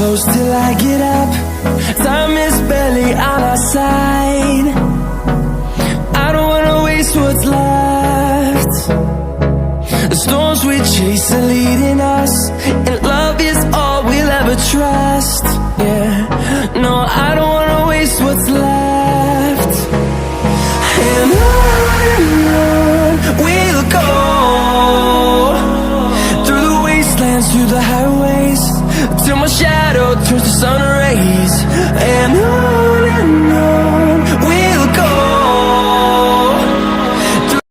close till I get up. Time is barely on our side. I don't wanna waste what's left. The storms we chase are leading us, and love is all we'll ever trust. Yeah, no, I don't wanna waste what's left. And on we'll go, through the wastelands, through the highways, till my shadow turns to sun